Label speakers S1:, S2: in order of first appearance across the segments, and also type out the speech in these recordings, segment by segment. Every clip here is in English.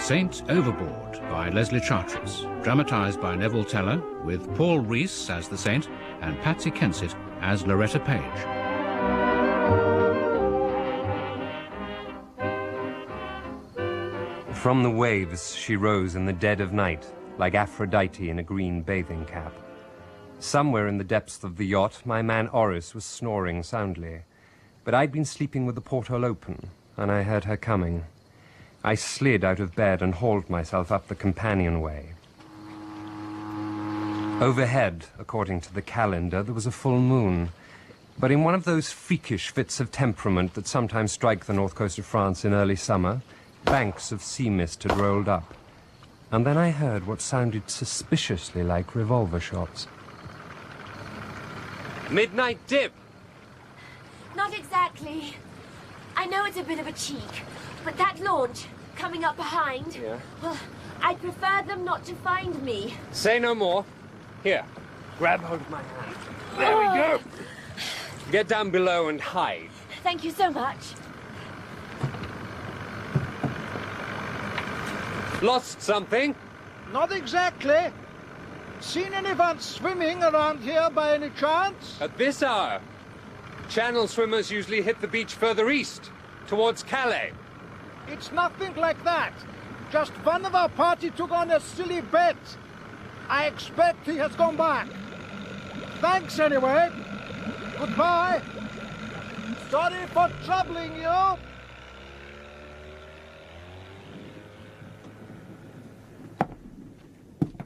S1: Saint Overboard by Leslie Charteris, dramatised by Neville Teller, with Paul Rees as the saint and Patsy Kensit as Loretta Page.
S2: From the waves she rose in the dead of night, like Aphrodite in a green bathing cap. Somewhere in the depths of the yacht, my man Oris was snoring soundly. But I'd been sleeping with the porthole open, and I heard her coming. I slid out of bed and hauled myself up the companionway. Overhead, according to the calendar, there was a full moon. But in one of those freakish fits of temperament that sometimes strike the north coast of France in early summer, banks of sea mist had rolled up. And then I heard what sounded suspiciously like revolver shots. Midnight dip!
S3: Not exactly. I know it's a bit of a cheek, but that launch, coming up behind...
S2: Yeah?
S3: Well, I'd prefer them not to find me.
S2: Say no more. Here, grab hold of my hand. There we go! Get down below and hide.
S3: Thank you so much.
S2: Lost something?
S4: Not exactly. Seen anyone swimming around here by any chance?
S2: At this hour. Channel swimmers usually hit the beach further east, towards Calais.
S4: It's nothing like that. Just one of our party took on a silly bet. I expect he has gone back. Thanks anyway. Goodbye. Sorry for troubling you.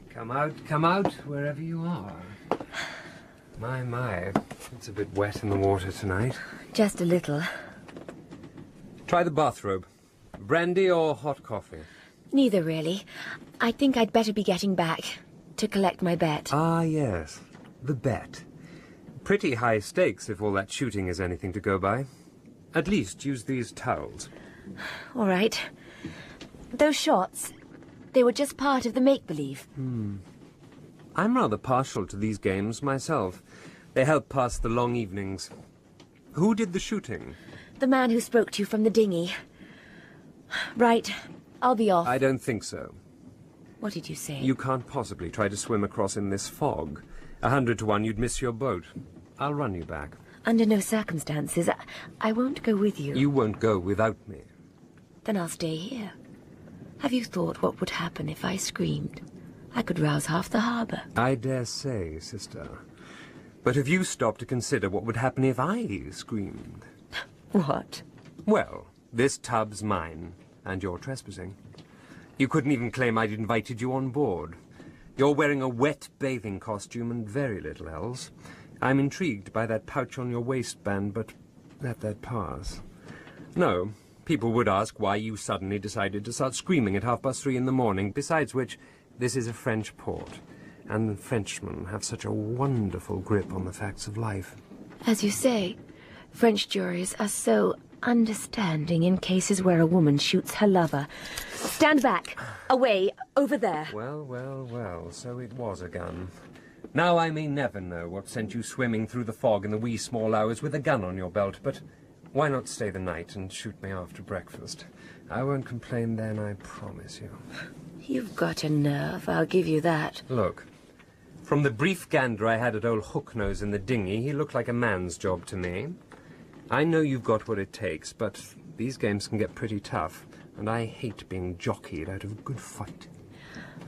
S2: Come out, wherever you are. My, it's a bit wet in the water tonight.
S3: Just a little.
S2: Try the bathrobe. Brandy or hot coffee?
S3: Neither, really. I think I'd better be getting back to collect my bet.
S2: Ah, yes. The bet. Pretty high stakes if all that shooting is anything to go by. At least use these towels.
S3: All right. Those shots, they were just part of the make-believe.
S2: I'm rather partial to these games myself. They help pass the long evenings. Who did the shooting?
S3: The man who spoke to you from the dinghy. Right. I'll be off.
S2: I don't think so.
S3: What did you say?
S2: You can't possibly try to swim across in this fog. 100 to 1 you'd miss your boat. I'll run you back.
S3: Under no circumstances. I won't go with you.
S2: You won't go without me.
S3: Then I'll stay here. Have you thought what would happen if I screamed? I could rouse half the harbour.
S2: I dare say, sister. But have you stopped to consider what would happen if I screamed?
S3: What?
S2: Well, this tub's mine, and you're trespassing. You couldn't even claim I'd invited you on board. You're wearing a wet bathing costume and very little else. I'm intrigued by that pouch on your waistband, but let that pass. No, people would ask why you suddenly decided to start screaming at 3:30 in the morning, besides which, this is a French port, and Frenchmen have such a wonderful grip on the facts of life.
S3: As you say, French juries are so understanding in cases where a woman shoots her lover. Stand back! Away! Over there!
S2: Well, so it was a gun. Now I may never know what sent you swimming through the fog in the wee small hours with a gun on your belt, but why not stay the night and shoot me after breakfast? I won't complain then, I promise you.
S3: You've got a nerve, I'll give you that.
S2: Look, from the brief gander I had at old Hooknose in the dinghy, he looked like a man's job to me. I know you've got what it takes, but these games can get pretty tough, and I hate being jockeyed out of a good fight.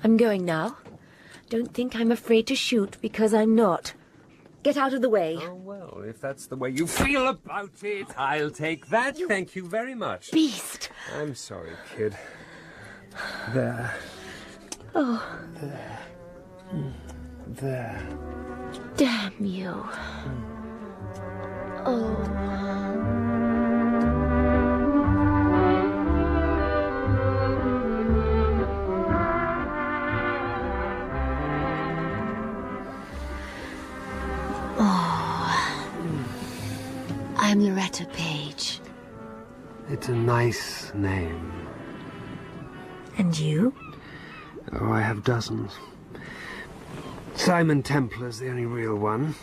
S3: I'm going now. Don't think I'm afraid to shoot, because I'm not. Get out of the way.
S2: Oh, well, if that's the way you feel about it, I'll take that. Thank you very much.
S3: Beast!
S2: I'm sorry, kid. There.
S3: Oh.
S2: There. There.
S3: Damn you. Oh. I'm Loretta Page.
S2: It's a nice name.
S3: And you?
S2: Oh, I have dozens. Simon Templar's the only real one.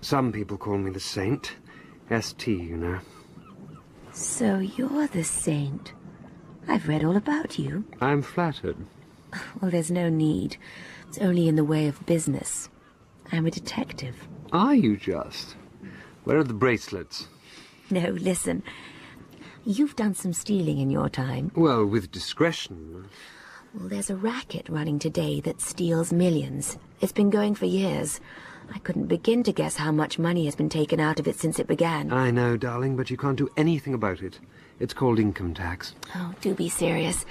S2: Some people call me the Saint. ST, you know.
S3: So you're the saint. I've read all about you.
S2: I'm flattered.
S3: Well, there's no need. It's only in the way of business. I'm a detective.
S2: Are you just? Where are the bracelets?
S3: No, listen. You've done some stealing in your time.
S2: Well, with discretion.
S3: Well, there's a racket running today that steals millions. It's been going for years. I couldn't begin to guess how much money has been taken out of it since it began.
S2: I know, darling, but you can't do anything about it. It's called income tax.
S3: Oh, do be serious.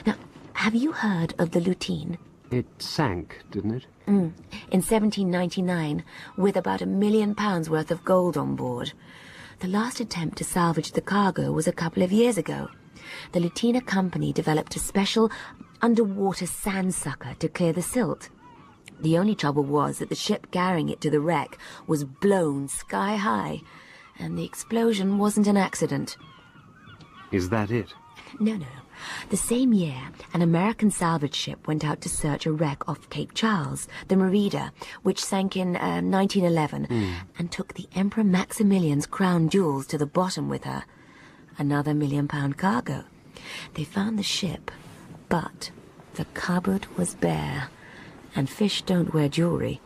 S3: Now, have you heard of the Lutine?
S2: It sank, didn't it?
S3: In 1799, with about £1 million worth of gold on board. The last attempt to salvage the cargo was a couple of years ago. The Lutina Company developed a special underwater sand sucker to clear the silt. The only trouble was that the ship carrying it to the wreck was blown sky high, and the explosion wasn't an accident.
S2: Is that it?
S3: No. The same year, an American salvage ship went out to search a wreck off Cape Charles, the Merida, which sank in 1911, and took the Emperor Maximilian's crown jewels to the bottom with her. Another £1 million cargo. They found the ship, but the cupboard was bare, and fish don't wear jewelry.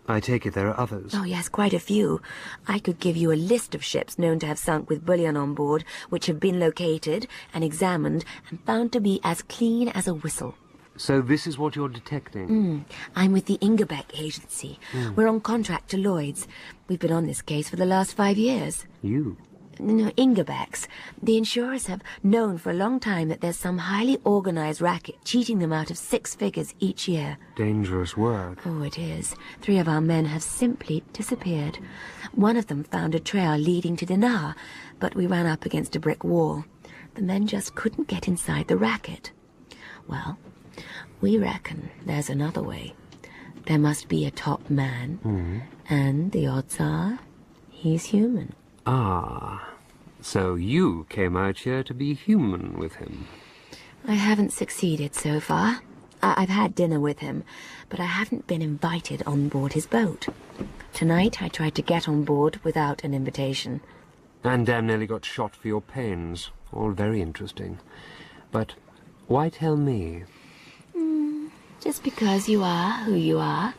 S2: I take it there are others.
S3: Oh, yes, quite a few. I could give you a list of ships known to have sunk with bullion on board, which have been located and examined and found to be as clean as a whistle.
S2: So this is what you're detecting?
S3: I'm with the Ingebeck Agency. We're on contract to Lloyd's. We've been on this case for the last 5 years.
S2: You?
S3: No, Ingebecks. The insurers have known for a long time that there's some highly organized racket cheating them out of 6 figures each year.
S2: Dangerous work.
S3: Oh, it is. 3 of our men have simply disappeared. One of them found a trail leading to Dinar, but we ran up against a brick wall. The men just couldn't get inside the racket. Well, we reckon there's another way. There must be a top man, and the odds are he's human.
S2: Ah, so you came out here to be human with him.
S3: I haven't succeeded so far. I've had dinner with him, but I haven't been invited on board his boat. Tonight I tried to get on board without an invitation.
S2: And damn nearly got shot for your pains. All very interesting. But why tell me?
S3: Just because you are who you are.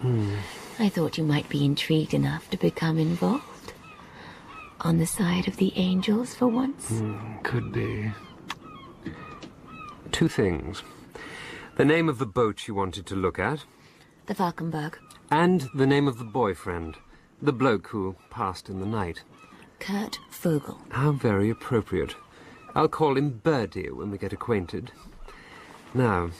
S3: I thought you might be intrigued enough to become involved. On the side of the angels for once?
S2: Could be. 2 things. The name of the boat you wanted to look at.
S3: The Falkenberg.
S2: And the name of the boyfriend. The bloke who passed in the night.
S3: Kurt Vogel.
S2: How very appropriate. I'll call him Birdie when we get acquainted. Now,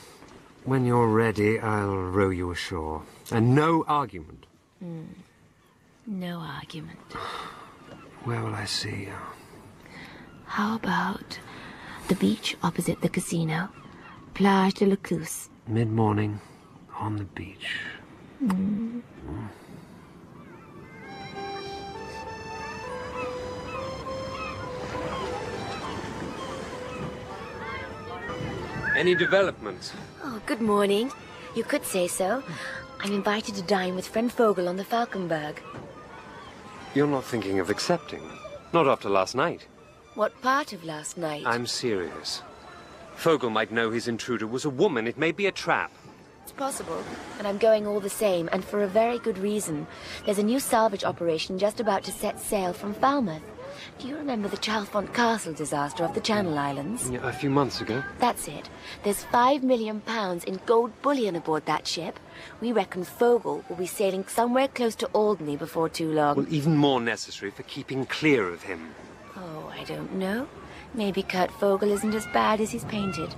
S2: when you're ready, I'll row you ashore. And no argument.
S3: No argument.
S2: Where will I see you?
S3: How about the beach opposite the casino? Plage de la Cluse.
S2: Mid-morning, on the beach. Any developments?
S3: Oh, good morning. You could say so. I'm invited to dine with friend Vogel on the Falkenberg.
S2: You're not thinking of accepting? Not after last night.
S3: What part of last night?
S2: I'm serious. Vogel might know his intruder was a woman. It may be a trap.
S3: It's possible, and I'm going all the same, and for a very good reason. There's a new salvage operation just about to set sail from Falmouth. Do you remember the Chalfont Castle disaster off the Channel Islands?
S2: Yeah, a few months ago.
S3: That's it. There's £5 million in gold bullion aboard that ship. We reckon Vogel will be sailing somewhere close to Alderney before too long.
S2: Well, even more necessary for keeping clear of him.
S3: Oh, I don't know. Maybe Kurt Vogel isn't as bad as he's painted.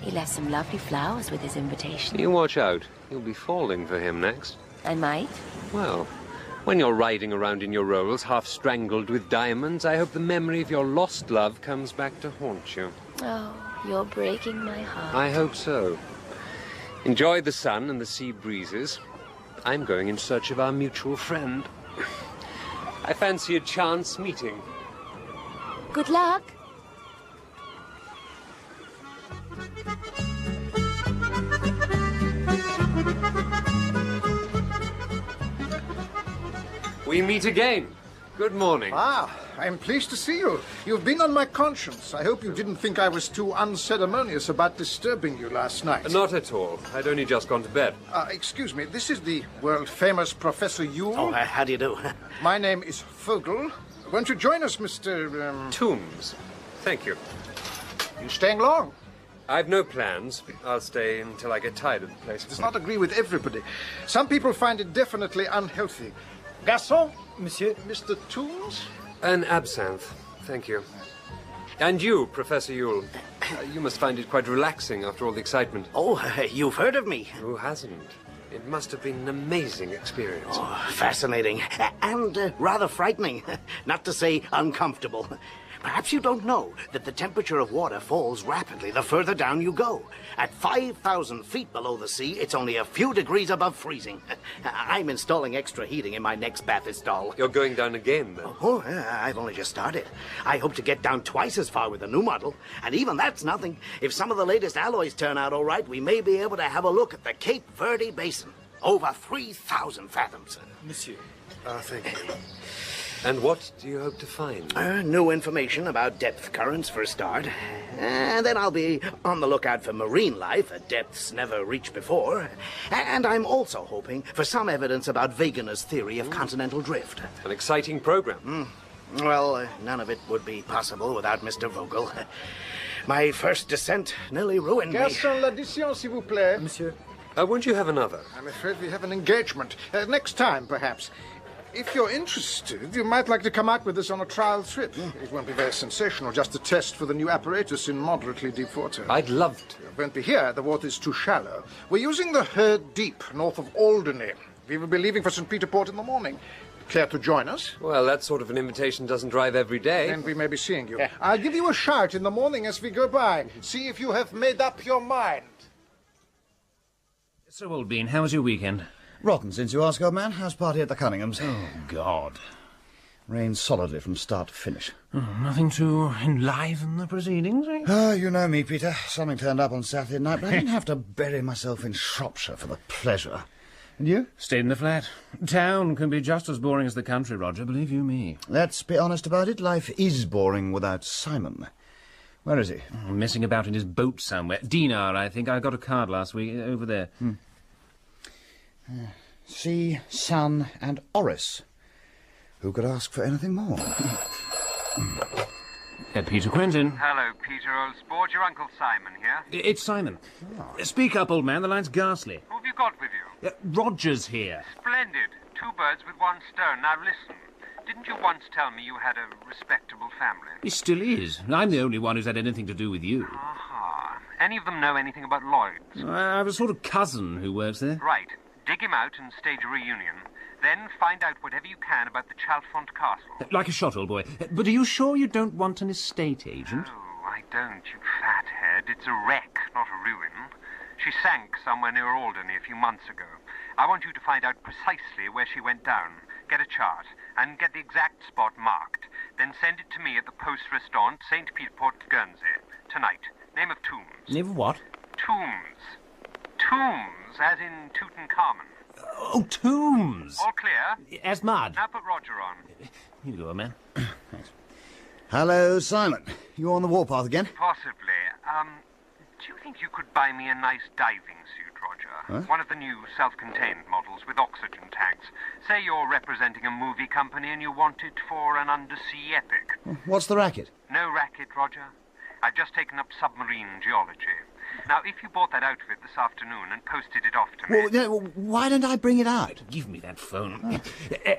S3: He left some lovely flowers with his invitation.
S2: You watch out. You'll be falling for him next.
S3: I might.
S2: Well, when you're riding around in your rolls, half strangled with diamonds, I hope the memory of your lost love comes back to haunt you.
S3: Oh, you're breaking my heart.
S2: I hope so. Enjoy the sun and the sea breezes. I'm going in search of our mutual friend. I fancy a chance meeting.
S3: Good luck.
S2: We meet again. Good morning.
S4: Ah, I'm pleased to see you. You've been on my conscience. I hope you didn't think I was too unceremonious about disturbing you last night.
S2: Not at all. I'd only just gone to bed.
S4: Excuse me, this is the world-famous Professor Yule.
S5: Oh, how do you do?
S4: My name is Vogel. Won't you join us, Mr.
S2: Tombs. Thank you.
S4: You staying long?
S2: I've no plans. I'll stay until I get tired of the place.
S4: It does not agree with everybody. Some people find it definitely unhealthy. Garçon?
S5: Monsieur?
S4: Mr. Tombs?
S2: An absinthe. Thank you. And you, Professor Yule. You must find it quite relaxing after all the excitement.
S5: Oh, you've heard of me.
S2: Who hasn't? It must have been an amazing experience.
S5: Oh, fascinating. And rather frightening. Not to say uncomfortable. Perhaps you don't know that the temperature of water falls rapidly the further down you go. At 5,000 feet below the sea, it's only a few degrees above freezing. I'm installing extra heating in my next bathystall.
S2: You're going down again, then?
S5: Oh, I've only just started. I hope to get down twice as far with the new model. And even that's nothing. If some of the latest alloys turn out all right, we may be able to have a look at the Cape Verde Basin. Over 3,000 fathoms.
S6: Monsieur.
S2: Thank you. And what do you hope to find?
S5: New information about depth currents for a start. And then I'll be on the lookout for marine life at depths never reached before. And I'm also hoping for some evidence about Wegener's theory of continental drift.
S2: An exciting program.
S5: Well, none of it would be possible without Mr. Vogel. My first descent nearly ruined me.
S4: Garçon, l'addition, s'il vous plaît.
S6: Monsieur.
S2: Won't you have another?
S4: I'm afraid we have an engagement. Next time, perhaps. If you're interested, you might like to come out with us on a trial trip. It won't be very sensational, just a test for the new apparatus in moderately deep water.
S2: I'd love to.
S4: It won't be here. The water's too shallow. We're using the Herd Deep, north of Alderney. We will be leaving for St. Peter Port in the morning. Care to join us?
S2: Well, that sort of an invitation doesn't drive every day.
S4: Then we may be seeing you. I'll give you a shout in the morning as we go by. See if you have made up your mind.
S7: So, Old Bean, how was your weekend?
S6: Rotten, since you ask, old man. How's party at the Cunninghams?
S7: Oh, God.
S6: Rained solidly from start to finish.
S7: Oh, nothing to enliven the proceedings, eh?
S6: Oh, you know me, Peter. Something turned up on Saturday night, but I didn't have to bury myself in Shropshire for the pleasure. And you?
S7: Stayed in the flat. Town can be just as boring as the country, Roger, believe you me.
S6: Let's be honest about it. Life is boring without Simon. Where is he?
S7: Messing about in his boat somewhere. Dinar, I think. I got a card last week, over there.
S6: Sea, Sun, and Oris. Who could ask for anything more?
S7: Peter Quentin.
S8: Hello, Peter, old sport. Your Uncle Simon here.
S7: It's Simon. Speak up, old man. The line's ghastly.
S8: Who have you got with you?
S7: Roger's here.
S8: Splendid. 2 birds with 1 stone. Now listen. Didn't you once tell me you had a respectable family?
S7: He still is. I'm the only one who's had anything to do with you.
S8: Aha. Any of them know anything about Lloyd's?
S7: I have a sort of cousin who works there.
S8: Right. Dig him out and stage a reunion. Then find out whatever you can about the Chalfont Castle.
S7: Like a shot, old boy. But are you sure you don't want an estate agent?
S8: Oh, I don't, you fathead. It's a wreck, not a ruin. She sank somewhere near Alderney a few months ago. I want you to find out precisely where she went down. Get a chart, and get the exact spot marked. Then send it to me at the Post Restaurant, St. Peter Port, Guernsey. Tonight. Name of Tombs.
S7: Name of what?
S8: Tombs. Tombs, as in Tutankhamun.
S7: Oh, Tombs!
S8: All clear?
S7: As mud.
S8: Now put Roger on.
S7: Here you go, man.
S6: Thanks. Hello, Simon. You on the warpath again?
S8: Possibly. Do you think you could buy me a nice diving suit, Roger?
S6: Huh?
S8: One of the new self-contained models with oxygen tanks. Say you're representing a movie company and you want it for an undersea epic.
S6: What's the racket?
S8: No racket, Roger. I've just taken up submarine geology. Now, if you bought that outfit this afternoon and posted it off to me...
S6: Well, no, why don't I bring it out?
S7: Give me that phone.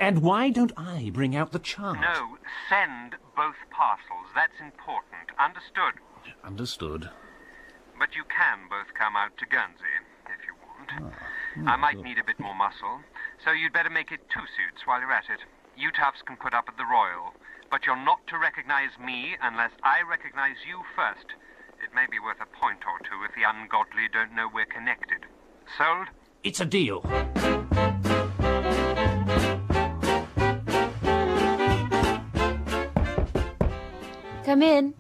S7: And why don't I bring out the chart?
S8: No, send both parcels. That's important. Understood?
S7: Understood.
S8: But you can both come out to Guernsey, if you want. I might need a bit more muscle, so you'd better make it 2 suits while you're at it. You toughs can put up at the Royal, but you're not to recognize me unless I recognize you first. It may be worth a point or 2 if the ungodly don't know we're connected. Sold?
S7: It's a deal.
S3: Come in.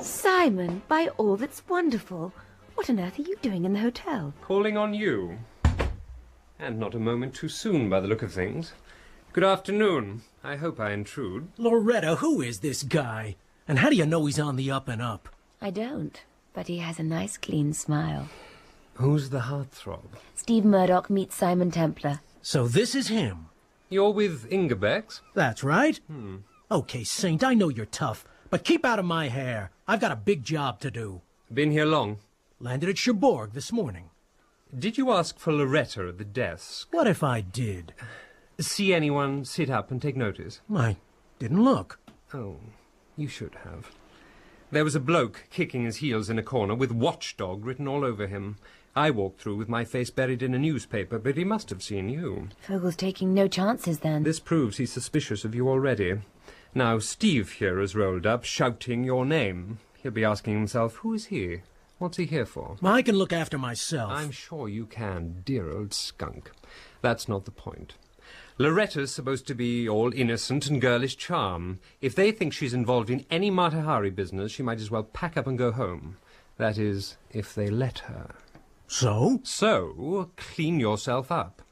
S3: Simon, by all that's wonderful. What on earth are you doing in the hotel?
S2: Calling on you. And not a moment too soon, by the look of things. Good afternoon. I hope I intrude.
S9: Loretta, who is this guy? And how do you know he's on the up and up?
S3: I don't, but he has a nice clean smile.
S2: Who's the heartthrob?
S3: Steve Murdoch meets Simon Templar.
S9: So this is him.
S2: You're with Ingebeck's?
S9: That's right. Okay, Saint, I know you're tough, but keep out of my hair. I've got a big job to do.
S2: Been here long?
S9: Landed at Cherbourg this morning.
S2: Did you ask for Loretta at the desk?
S9: What if I did?
S2: See anyone sit up and take notice?
S9: I didn't look.
S2: Oh, you should have. There was a bloke kicking his heels in a corner with watchdog written all over him. I walked through with my face buried in a newspaper, but he must have seen you.
S3: Vogel's taking no chances, then.
S2: This proves he's suspicious of you already. Now, Steve here has rolled up, shouting your name. He'll be asking himself, who is he? What's he here for?
S9: I can look after myself.
S2: I'm sure you can, dear old skunk. That's not the point. Loretta's supposed to be all innocent and girlish charm. If they think she's involved in any Mata Hari business, she might as well pack up and go home. That is, if they let her.
S9: So?
S2: So, clean yourself up.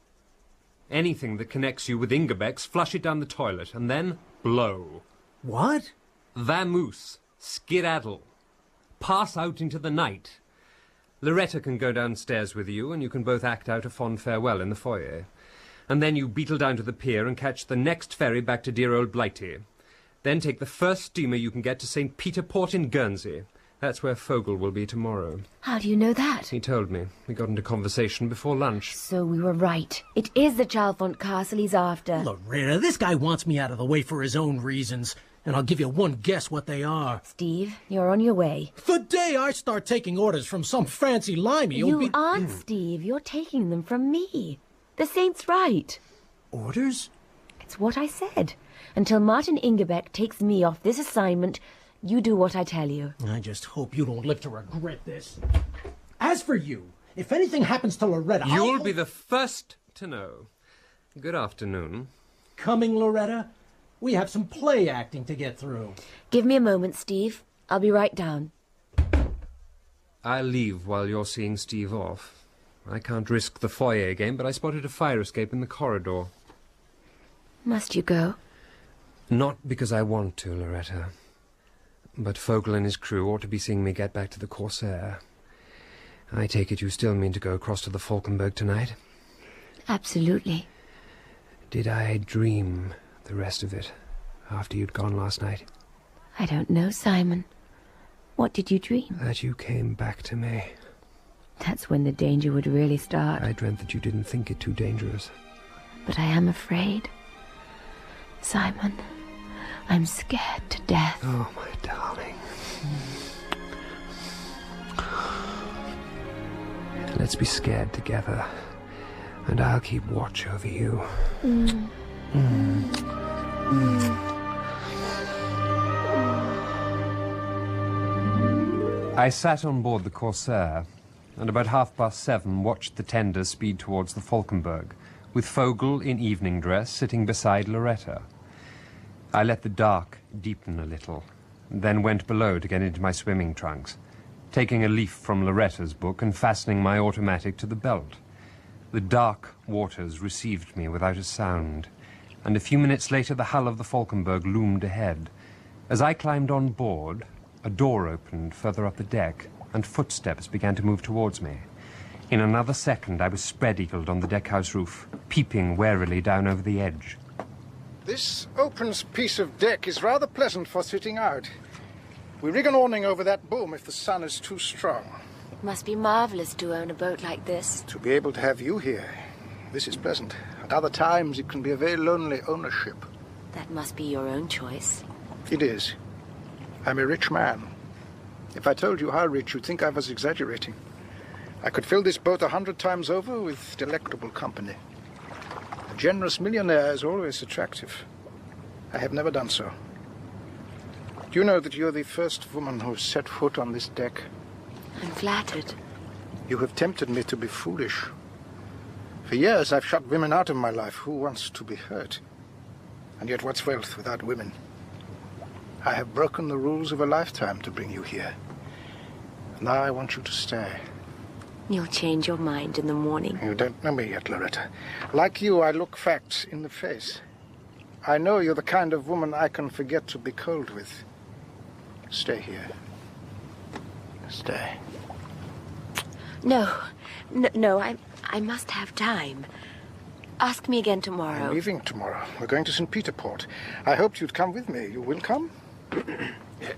S2: Anything that connects you with Ingebeck's, flush it down the toilet, and then blow.
S9: What?
S2: Vamoose. Skedaddle. Pass out into the night. Loretta can go downstairs with you, and you can both act out a fond farewell in the foyer. And then you beetle down to the pier and catch the next ferry back to dear old Blighty. Then take the first steamer you can get to St. Peter Port in Guernsey. That's where Vogel will be tomorrow.
S3: How do you know that?
S2: He told me. We got into conversation before lunch.
S3: So we were right. It is the Chalfont castle he's after.
S9: Loretta, this guy wants me out of the way for his own reasons. And I'll give you one guess what they are.
S3: Steve, you're on your way.
S9: The day I start taking orders from some fancy limey,
S3: You aren't, Steve. You're taking them from me. The Saint's right.
S9: Orders?
S3: It's what I said. Until Martin Ingebeck takes me off this assignment, you do what I tell you.
S9: I just hope you don't live to regret this. As for you, if anything happens to Loretta,
S2: You'll be the first to know. Good afternoon.
S9: Coming, Loretta? We have some play acting to get through.
S3: Give me a moment, Steve. I'll be right down.
S2: I'll leave while you're seeing Steve off. I can't risk the foyer again, but I spotted a fire escape in the corridor.
S3: Must you go?
S2: Not because I want to, Loretta. But Vogel and his crew ought to be seeing me get back to the Corsair. I take it you still mean to go across to the Falkenberg tonight?
S3: Absolutely.
S2: Did I dream the rest of it after you'd gone last night?
S3: I don't know, Simon. What did you dream?
S2: That you came back to me.
S3: That's when the danger would really start.
S2: I dreamt that you didn't think it too dangerous.
S3: But I am afraid. Simon, I'm scared to death.
S2: Oh, my darling. Let's be scared together, and I'll keep watch over you. I sat on board the Corsair, and about 7:30 watched the tender speed towards the Falkenberg, with Vogel in evening dress sitting beside Loretta. I let the dark deepen a little, then went below to get into my swimming trunks, taking a leaf from Loretta's book and fastening my automatic to the belt. The dark waters received me without a sound, and a few minutes later the hull of the Falkenberg loomed ahead. As I climbed on board, a door opened further up the deck, and footsteps began to move towards me. In another second I was spread-eagled on the deckhouse roof, peeping warily down over the edge.
S4: This open piece of deck is rather pleasant for sitting out. We rig an awning over that boom if the sun is too strong.
S3: It must be marvelous to own a boat like this.
S4: To be able to have you here, this is pleasant. At other times, it can be a very lonely ownership.
S3: That must be your own choice.
S4: It is. I'm a rich man. If I told you how rich, you'd think I was exaggerating. I could fill this boat 100 times over with delectable company. A generous millionaire is always attractive. I have never done so. Do you know that you're the first woman who set foot on this deck?
S3: I'm flattered.
S4: You have tempted me to be foolish. For years I've shut women out of my life. Who wants to be hurt? And yet what's wealth without women? I have broken the rules of a lifetime to bring you here. Now I want you to stay.
S3: You'll change your mind in the morning.
S4: You don't know me yet, Loretta. Like you, I look facts in the face. I know you're the kind of woman I can forget to be cold with. Stay here. Stay.
S3: No, I must have time. Ask me again tomorrow.
S4: I'm leaving tomorrow. We're going to St. Peter Port. I hoped you'd come with me. You will come?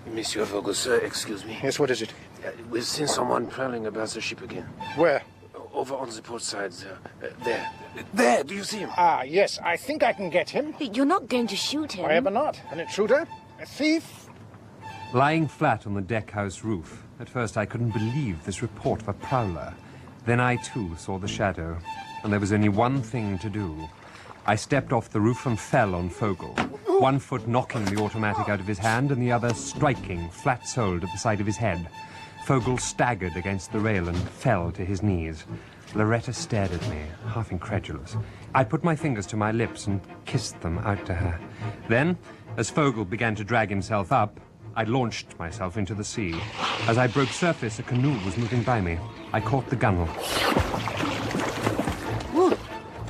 S10: Monsieur Vogel, sir, excuse me.
S4: Yes, what is it?
S10: We've seen someone prowling about the ship again.
S4: Where?
S10: Over on the port side, there. There, do you see him?
S4: Ah, yes, I think I can get him.
S3: You're not going to shoot him.
S4: I ever not. An intruder? A thief?
S2: Lying flat on the deckhouse roof, at first I couldn't believe this report of a prowler. Then I, too, saw the shadow, and there was only one thing to do. I stepped off the roof and fell on Vogel, one foot knocking the automatic out of his hand and the other striking, flat-soled, at the side of his head. Vogel staggered against the rail and fell to his knees. Loretta stared at me, half incredulous. I put my fingers to my lips and kissed them out to her. Then, as Vogel began to drag himself up, I launched myself into the sea. As I broke surface, a canoe was moving by me. I caught the gunwale.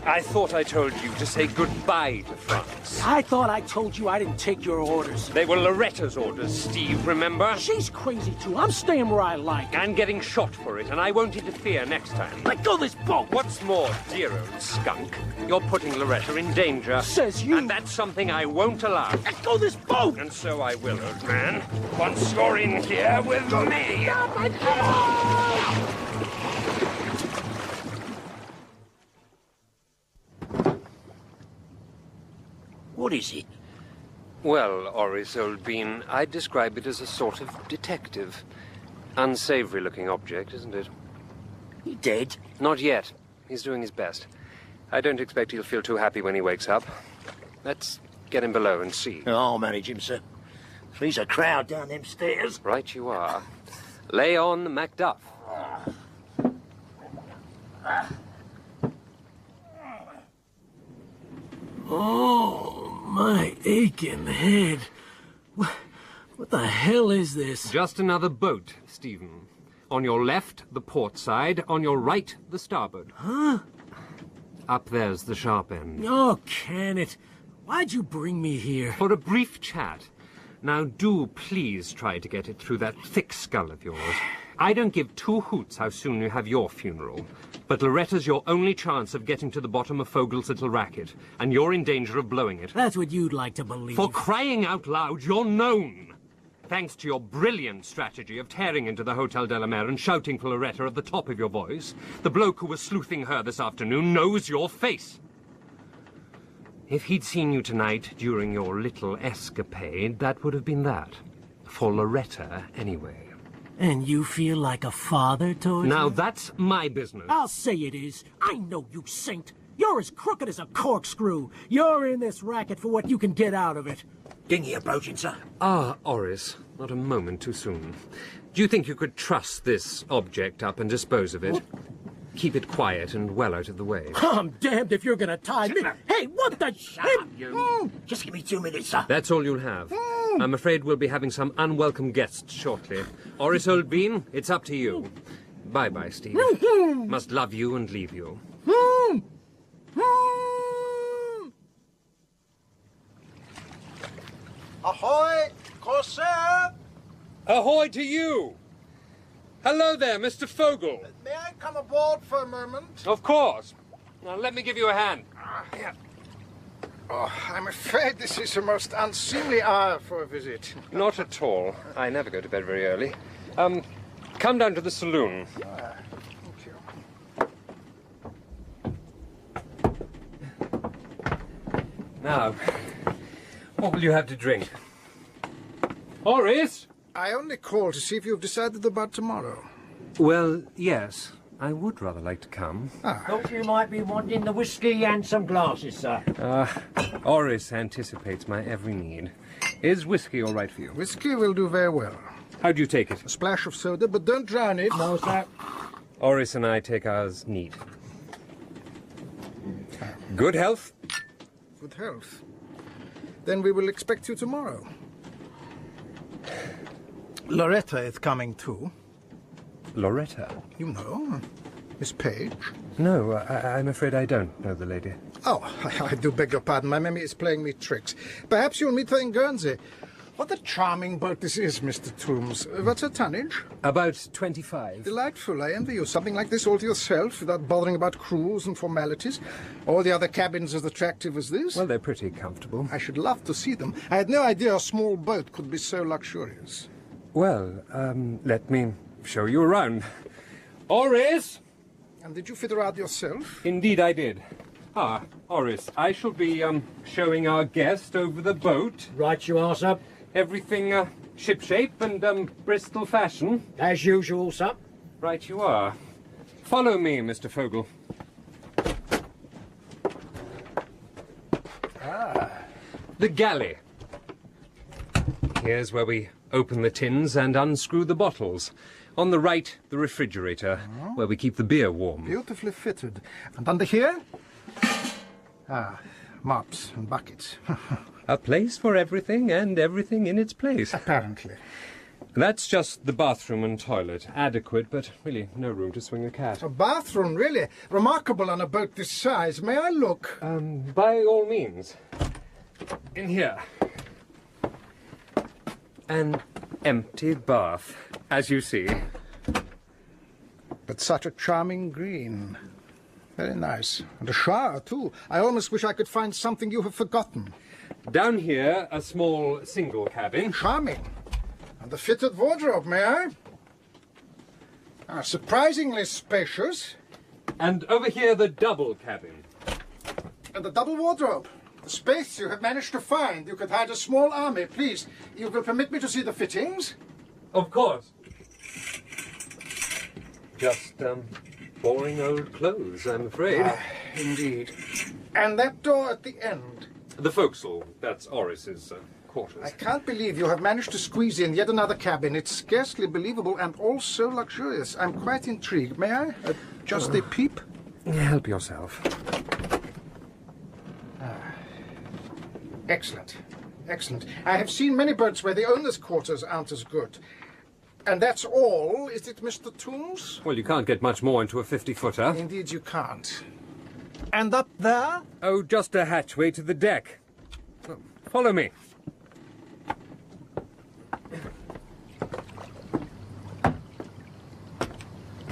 S7: I thought I told you to say goodbye to France.
S9: I thought I told you I didn't take your orders.
S7: They were Loretta's orders, Steve, remember?
S9: She's crazy, too. I'm staying where I like.
S7: And getting shot for it, and I won't interfere next time.
S9: Let go of this boat!
S7: What's more, dear old skunk, you're putting Loretta in danger.
S9: Says you.
S7: And that's something I won't allow.
S9: Let go of this boat!
S7: And so I will, old man. Once you're in here with me.
S9: Stop my boat!
S10: What is it?
S2: Well, Oris, old bean, I'd describe it as a sort of detective. Unsavory-looking object, isn't it?
S10: He dead?
S2: Not yet. He's doing his best. I don't expect he'll feel too happy when he wakes up. Let's get him below and see.
S10: I'll manage him, sir. There's a crowd down them stairs.
S2: Right you are. Lay on Macduff.
S9: Oh, my aching head. What the hell is this?
S2: Just another boat, Stephen. On your left, the port side. On your right, the starboard.
S9: Huh?
S2: Up there's the sharp end.
S9: Oh, can it? Why'd you bring me here?
S2: For a brief chat. Now do please try to get it through that thick skull of yours. I don't give two hoots how soon you have your funeral. But Loretta's your only chance of getting to the bottom of Vogel's little racket, and you're in danger of blowing it.
S9: That's what you'd like to believe.
S2: For crying out loud, you're known! Thanks to your brilliant strategy of tearing into the Hotel de la Mer and shouting for Loretta at the top of your voice, the bloke who was sleuthing her this afternoon knows your face. If he'd seen you tonight during your little escapade, that would have been that. For Loretta, anyway.
S9: And you feel like a father towards
S2: Now
S9: me?
S2: that's my business.
S9: I'll say it is. I know you, Saint. You're as crooked as a corkscrew. You're in this racket for what you can get out of it.
S10: Dinghy approaching, sir.
S2: Ah, Oris, not a moment too soon. Do you think you could truss this object up and dispose of it? Keep it quiet and well out of the way.
S9: I'm damned if you're gonna tie me. Hey, what the...
S10: Shut up, you. Just give me 2 minutes, sir.
S2: That's all you'll have. I'm afraid we'll be having some unwelcome guests shortly. Oris, old bean, it's up to you. Bye-bye, Steve. Must love you and leave you.
S4: Ahoy, Corsair!
S2: Ahoy to you! Hello there, Mr. Vogel.
S4: May I come aboard for a moment?
S2: Of course. Now, let me give you a hand.
S4: Here. Oh, I'm afraid this is a most unseemly hour for a visit.
S2: Not at all. I never go to bed very early. Come down to the saloon.
S4: Thank you.
S2: Now, what will you have to drink? Horace?
S4: I only called to see if you've decided about tomorrow.
S2: Well, yes. I would rather like to come.
S10: Thought you might be wanting the whiskey and some glasses, sir.
S2: Horace anticipates my every need. Is whiskey all right for you?
S4: Whiskey will do very well.
S2: How do you take it?
S4: A splash of soda, but don't drown it.
S10: No, sir.
S2: Horace and I take ours neat. Good health?
S4: Good health. Then we will expect you tomorrow. Loretta is coming too.
S2: Loretta?
S4: You know, Miss Page.
S2: No, I'm afraid I don't know the lady.
S4: Oh, I do beg your pardon. My memory is playing me tricks. Perhaps you'll meet her in Guernsey. What a charming boat this is, Mr. Toombs. What's her tonnage?
S2: About 25.
S4: Delightful. I envy you. Something like this all to yourself, without bothering about crews and formalities. All the other cabins as attractive as this.
S2: Well, they're pretty comfortable.
S4: I should love to see them. I had no idea a small boat could be so luxurious.
S2: Well, let me show you around. Oris!
S4: And did you fit her out yourself?
S2: Indeed I did. Ah, Oris, I shall be, showing our guest over the boat.
S11: Right you are, sir.
S2: Everything, shipshape and, Bristol fashion.
S11: As usual, sir.
S2: Right you are. Follow me, Mr. Vogel. The galley. Here's where we open the tins and unscrew the bottles. On the right, the refrigerator, where we keep the beer warm.
S4: Beautifully fitted. And under here? Mops and buckets.
S2: A place for everything and everything in its place.
S4: Apparently.
S2: That's just the bathroom and toilet. Adequate, but really no room to swing a cat.
S4: A bathroom, really? Remarkable on a boat this size. May I look?
S2: By all means. In here. An empty bath, as you see.
S4: But such a charming green. Very nice. And a shower, too. I almost wish I could find something you have forgotten.
S2: Down here, a small single cabin.
S4: Charming. And the fitted wardrobe, may I? Surprisingly spacious.
S2: And over here, the double cabin.
S4: And the double wardrobe. The space you have managed to find. You could hide a small army. Please, you will permit me to see the fittings?
S2: Of course. Just, boring old clothes, I'm afraid.
S4: Indeed. And that door at the end?
S2: The forecastle. That's Oris's quarters.
S4: I can't believe you have managed to squeeze in yet another cabin. It's scarcely believable and all so luxurious. I'm quite intrigued. May I? Just a peep?
S2: Help yourself.
S4: Excellent. Excellent. I have seen many boats where the owner's quarters aren't as good. And that's all, is it, Mr. Toombs?
S2: Well, you can't get much more into a 50-footer.
S4: Indeed you can't. And up there?
S2: Oh, just a hatchway to the deck. Follow me.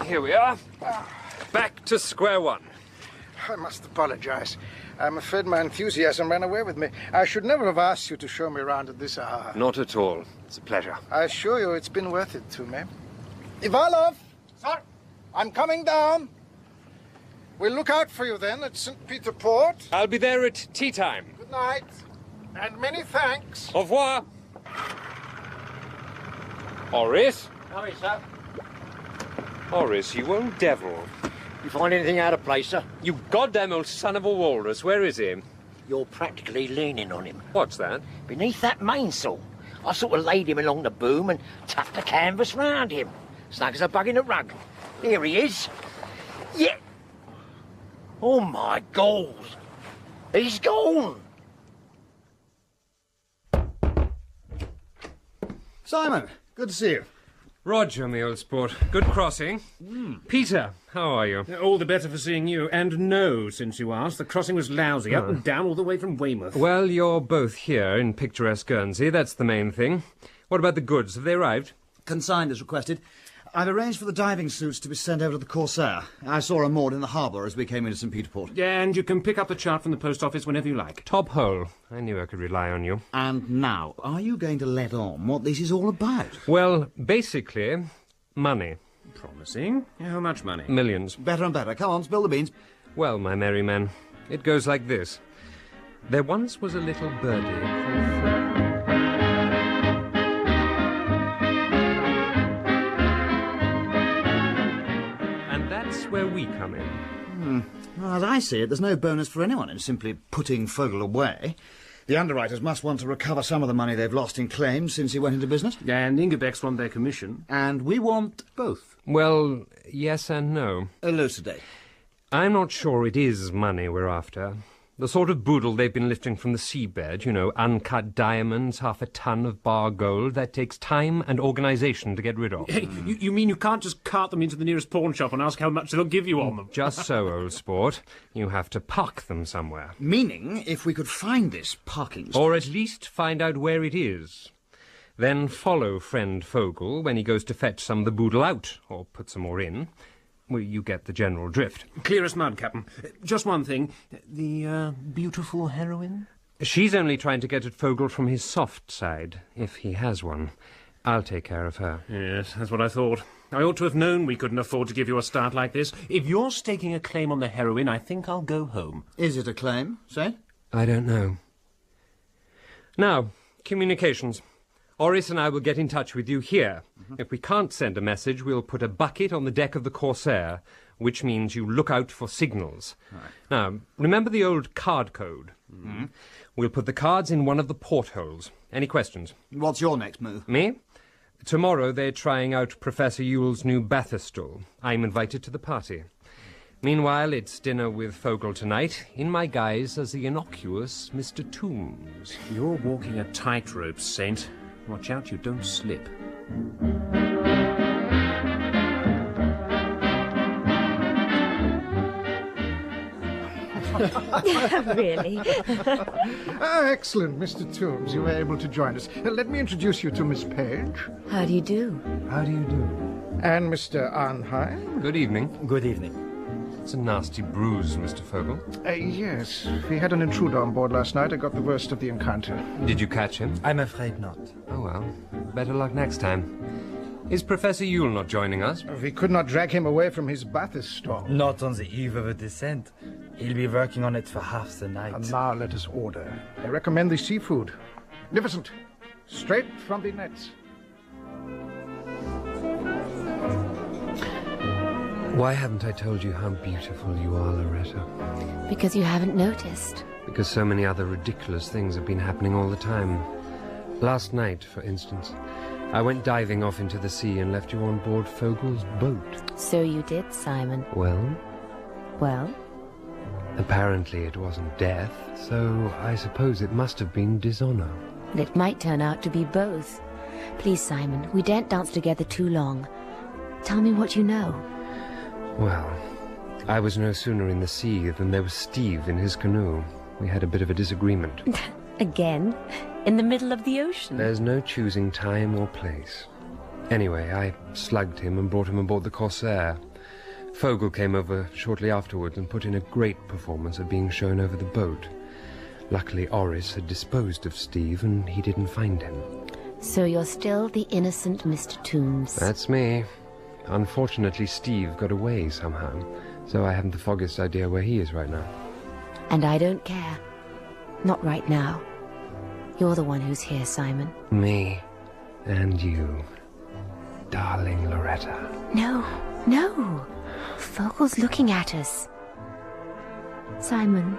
S2: Here we are. Back to square one.
S4: I must apologize. I'm afraid my enthusiasm ran away with me. I should never have asked you to show me around at this hour.
S2: Not at all. It's a pleasure.
S4: I assure you it's been worth it to me. Ivalov! Sir? I'm coming down. We'll look out for you then at St. Peter Port.
S2: I'll be there at tea time.
S4: Good night. And many thanks.
S2: Au revoir. Oris?
S11: Sorry, sir.
S2: Oris, you old devil.
S11: You find anything out of place, sir?
S2: You goddamn old son of a walrus. Where is he?
S11: You're practically leaning on him.
S2: What's that?
S11: Beneath that mainsail. I sort of laid him along the boom and tucked the canvas round him. Snug as a bug in a rug. Here he is. Yeah. Oh, my God. He's gone.
S6: Simon, good to see you.
S2: Roger, me old sport. Good crossing. Peter, how are you?
S7: All the better for seeing you. And no, since you asked, the crossing was lousy, up and down all the way from Weymouth.
S2: Well, you're both here in picturesque Guernsey. That's the main thing. What about the goods? Have they arrived?
S6: Consigned as requested. I've arranged for the diving suits to be sent over to the Corsair. I saw her moored in the harbour as we came into St. Peter Port.
S7: Yeah, and you can pick up the chart from the post office whenever you like.
S2: Top hole. I knew I could rely on you.
S6: And now, are you going to let on what this is all about?
S2: Well, basically, money.
S7: Promising. How much money?
S2: Millions.
S6: Better and better. Come on, spill the beans.
S2: Well, my merry man, it goes like this. There once was a little birdie called Fred. Where we come in.
S6: Well, as I see it, there's no bonus for anyone in simply putting Vogel away. The underwriters must want to recover some of the money they've lost in claims since he went into business.
S7: And Ingebeck's want their commission.
S6: And we want both.
S2: Well, yes and no.
S6: Elucidate.
S2: I'm not sure it is money we're after. The sort of boodle they've been lifting from the seabed, you know, uncut diamonds, half a ton of bar gold, that takes time and organisation to get rid of.
S7: You mean you can't just cart them into the nearest pawn shop and ask how much they'll give you on them?
S2: Just so, old sport. You have to park them somewhere.
S6: Meaning, if we could find this parking spot...
S2: Or at least find out where it is. Then follow friend Vogel when he goes to fetch some of the boodle out, or put some more in. Well, you get the general drift.
S7: Clear as mud, Captain. Just one thing. The beautiful heroine?
S2: She's only trying to get at Vogel from his soft side, if he has one. I'll take care of her.
S7: Yes, that's what I thought. I ought to have known we couldn't afford to give you a start like this. If you're staking a claim on the heroine, I think I'll go home.
S6: Is it a claim, say?
S2: I don't know. Now, communications. Oris and I will get in touch with you here. If we can't send a message, we'll put a bucket on the deck of the Corsair, which means you look out for signals. Right. Now, remember the old card code? We'll put the cards in one of the portholes. Any questions?
S6: What's your next move?
S2: Me? Tomorrow they're trying out Professor Yule's new bathyscape. I'm invited to the party. Meanwhile, it's dinner with Vogel tonight, in my guise as the innocuous Mr. Toombs.
S7: You're walking a tightrope, Saint. Watch out you don't slip.
S3: Really?
S4: Excellent, Mr. Toombs. You were able to join us. Let me introduce you to Miss Page.
S3: How do you do?
S2: How do you do?
S4: And Mr. Arnheim.
S2: Good evening.
S12: Good evening.
S2: It's a nasty bruise, Mr. Vogel.
S4: Yes. We had an intruder on board last night. I got the worst of the encounter.
S2: Did you catch him?
S12: I'm afraid not.
S2: Oh, well. Better luck next time. Is Professor Yule not joining us?
S4: We could not drag him away from his bathyscape.
S12: Not on the eve of a descent. He'll be working on it for half the night.
S4: And now let us order. I recommend the seafood. Magnificent. Straight from the nets.
S2: Why haven't I told you how beautiful you are, Loretta?
S3: Because you haven't noticed.
S2: Because so many other ridiculous things have been happening all the time. Last night, for instance, I went diving off into the sea and left you on board Vogel's boat.
S3: So you did, Simon.
S2: Well?
S3: Well?
S2: Apparently it wasn't death, so I suppose it must have been dishonor.
S3: It might turn out to be both. Please, Simon, we daren't dance together too long. Tell me what you know.
S2: Well, I was no sooner in the sea than there was Steve in his canoe. We had a bit of a disagreement.
S3: Again? In the middle of the ocean?
S2: There's no choosing time or place. Anyway, I slugged him and brought him aboard the Corsair. Vogel came over shortly afterwards and put in a great performance at being shown over the boat. Luckily, Oris had disposed of Steve and he didn't find him.
S3: So you're still the innocent Mr. Toombs?
S2: That's me. Unfortunately, Steve got away somehow, so I haven't the foggiest idea where he is right now.
S3: And I don't care. Not right now. You're the one who's here, Simon.
S2: Me and you, darling Loretta.
S3: No, no. Vogel's looking at us. Simon,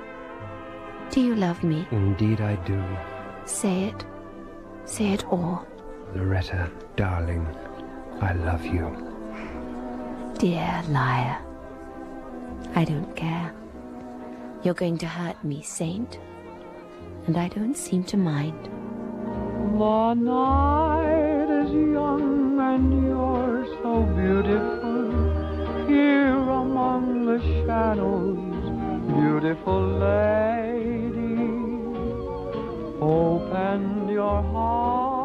S3: do you love me?
S2: Indeed I do.
S3: Say it. Say it all.
S2: Loretta, darling, I love you.
S3: Dear liar. I don't care. You're going to hurt me, Saint. And I don't seem to mind.
S13: The night is young and you're so beautiful. Here among the shadows, beautiful lady, open your heart.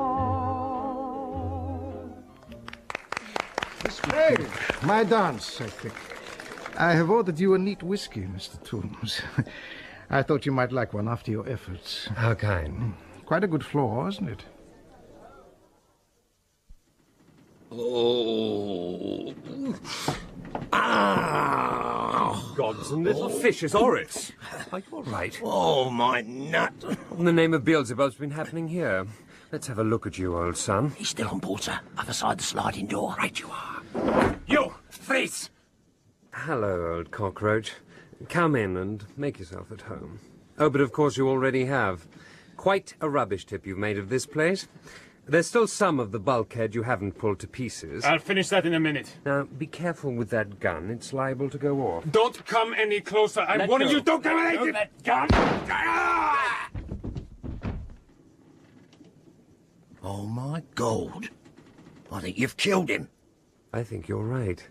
S4: Miss Page, my dance, I think. I have ordered you a neat whiskey, Mr. Toombs. I thought you might like one after your efforts.
S2: How kind.
S4: Quite a good floor, isn't it?
S7: Oh. Ah! Gods and little fishes, Oris. Are you all right?
S11: Oh, my nut.
S2: What in the name of Beelzebub's been happening here? Let's have a look at you, old son.
S11: He's still on board, sir. Other side the sliding door.
S7: Right you are. You, face!
S2: Hello, old cockroach. Come in and make yourself at home. Oh, but of course you already have. Quite a rubbish tip you've made of this place. There's still some of the bulkhead you haven't pulled to pieces.
S10: I'll finish that in a minute.
S2: Now, be careful with that gun. It's liable to go off.
S10: Don't come any closer. I'm warning you, don't come any...
S11: That gun! Ah! Oh, my God. I think you've killed him.
S2: I think you're right.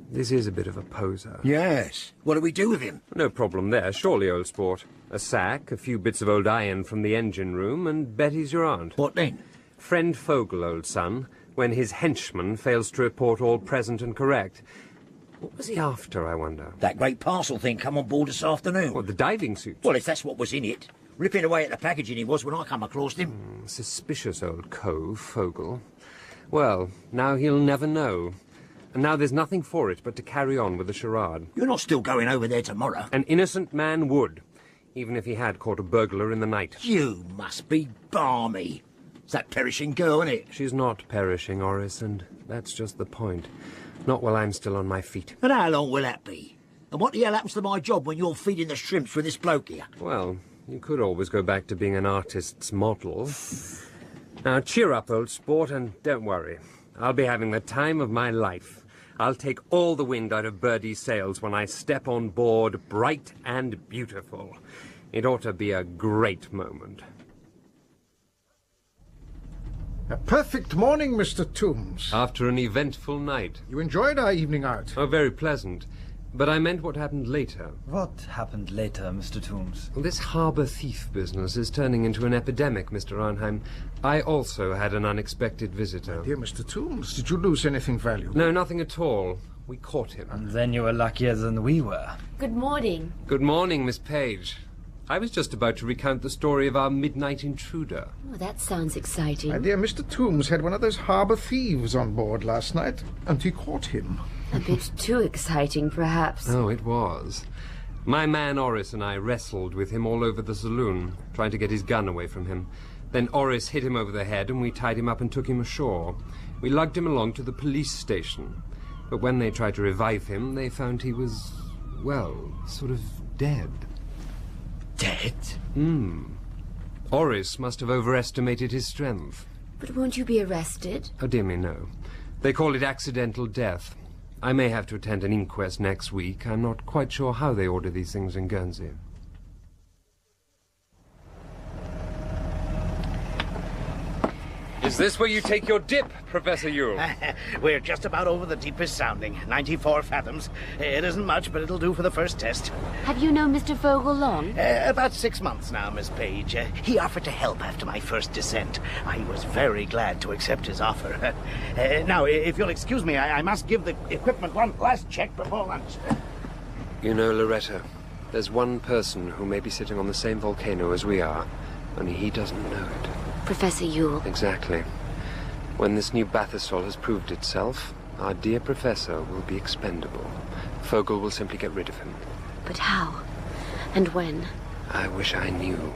S2: This is a bit of a poser.
S11: Yes. What do we do with him?
S2: No problem there, surely, old sport. A sack, a few bits of old iron from the engine room, and Betty's your aunt.
S11: What then?
S2: Friend Vogel, old son, when his henchman fails to report all present and correct. What was he after, I wonder?
S11: That great parcel thing come on board this afternoon.
S2: What, the diving suit?
S11: Well, if that's what was in it. Ripping away at the packaging he was when I come across him.
S2: Suspicious old cove, Vogel. Well, now he'll never know. And now there's nothing for it but to carry on with the charade.
S11: You're not still going over there tomorrow?
S2: An innocent man would, even if he had caught a burglar in the night.
S11: You must be balmy. It's that perishing girl, isn't it?
S2: She's not perishing, Horace, and that's just the point. Not while I'm still on my feet.
S11: And how long will that be? And what the hell happens to my job when you're feeding the shrimps for this bloke here?
S2: Well, you could always go back to being an artist's model. Now, cheer up, old sport, and don't worry. I'll be having the time of my life. I'll take all the wind out of Birdie's sails when I step on board bright and beautiful. It ought to be a great moment.
S4: A perfect morning, Mr. Toombs.
S2: After an eventful night.
S4: You enjoyed our evening out?
S2: Oh, very pleasant. But I meant what happened later.
S12: What happened later, Mr. Toombs?
S2: Well, this harbour thief business is turning into an epidemic, Mr. Arnheim. I also had an unexpected visitor.
S4: Dear Mr. Toombs, did you lose anything valuable?
S2: No, nothing at all. We caught him.
S12: And then you were luckier than we were.
S3: Good morning.
S2: Good morning, Miss Page. I was just about to recount the story of our midnight intruder.
S3: Oh, that sounds exciting.
S4: My dear, Mr. Toombs had one of those harbour thieves on board last night, and he caught him.
S3: A bit too exciting, perhaps.
S2: Oh, it was. My man Horace and I wrestled with him all over the saloon, trying to get his gun away from him. Then Horace hit him over the head, and we tied him up and took him ashore. We lugged him along to the police station. But when they tried to revive him, they found he was, well, sort of dead.
S11: Dead?
S2: Horace must have overestimated his strength.
S3: But won't you be arrested?
S2: Oh, dear me, no. They call it accidental death. I may have to attend an inquest next week. I'm not quite sure how they order these things in Guernsey. Is this where you take your dip, Professor Yule?
S5: We're just about over the deepest sounding, 94 fathoms. It isn't much, but it'll do for the first test.
S3: Have you known Mr. Vogel long?
S5: About 6 months now, Miss Page. He offered to help after my first descent. I was very glad to accept his offer. Now, if you'll excuse me, I must give the equipment one last check before lunch.
S2: You know, Loretta, there's one person who may be sitting on the same volcano as we are, only he doesn't know it.
S3: Professor Yule.
S2: Exactly. When this new bathysol has proved itself, our dear professor will be expendable. Vogel will simply get rid of him.
S3: But how? And when?
S2: I wish I knew.